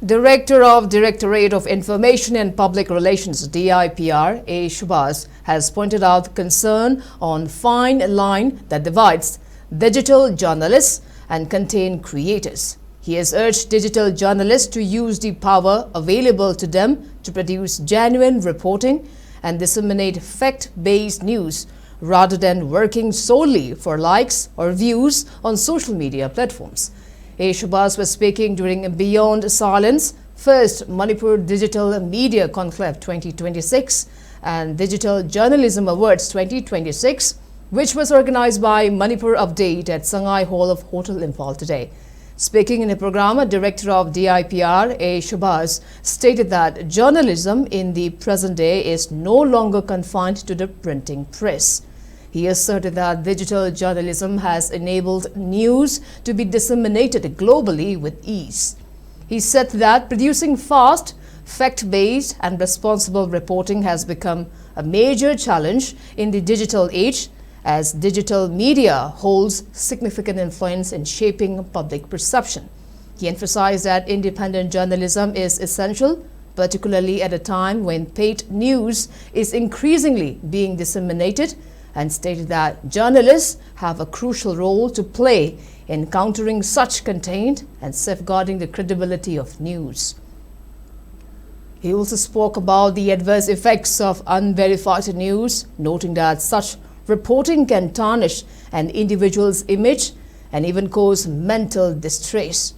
Director of Directorate of Information and Public Relations DIPR, A. Shubhas, has pointed out concern on fine line that divides digital journalists and content creators. He has urged digital journalists to use the power available to them to produce genuine reporting and disseminate fact-based news rather than working solely for likes or views on social media platforms. A. Shubhas was speaking during Beyond Silence, first Manipur Digital Media Conclave 2026 and Digital Journalism Awards 2026, which was organized by Manipur Update at Sangai Hall of Hotel Imphal today. Speaking in the program, Director of DIPR, A. Shubhas, stated that journalism in the present day is no longer confined to the printing press. He asserted that digital journalism has enabled news to be disseminated globally with ease. He said that producing fast, fact-based and responsible reporting has become a major challenge in the digital age, as digital media holds significant influence in shaping public perception. He emphasized that independent journalism is essential, particularly at a time when paid news is increasingly being disseminated, and stated that journalists have a crucial role to play in countering such content and safeguarding the credibility of news. He also spoke about the adverse effects of unverified news, noting that such reporting can tarnish an individual's image and even cause mental distress.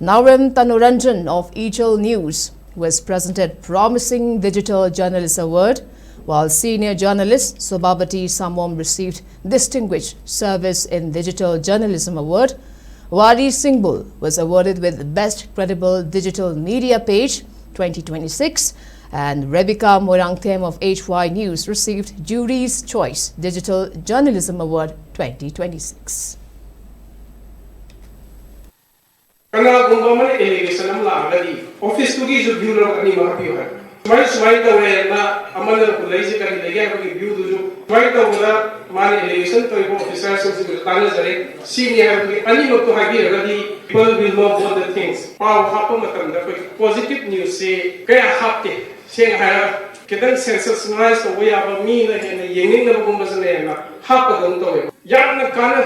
Naurem Tanuranjan of Ichal News was presented Promising Digital Journalist Award, while senior journalist Sobabati Samom received Distinguished Service in Digital Journalism Award. Wadi Singhbul was awarded with Best Credible Digital Media Page 2026, and Rebecca Morangthem of HY News received Jury's Choice Digital Journalism Award 2026. Office to give you any Smile the way Amanda Lazy can again view to right over my elevation to officers with Tanazare, senior animal to have ready, people will know all the things. Power happen the positive news say, Kaya happy, saying I can sense nice the way of me and the young of Gumbazana, happen to it. Young Kana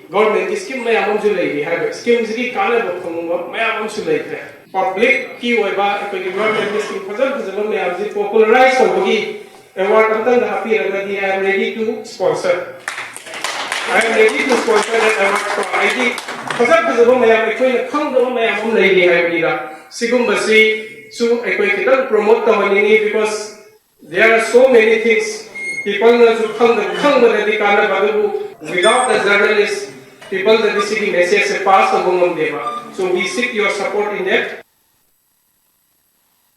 government scheme may amount to lady, have schemes Kana from my amount to later. Public key over government is popularized award happy I am ready to sponsor. I am ready to sponsor that award so promote the money because there are so many things people without the journalists people the message pass so we seek your support in that.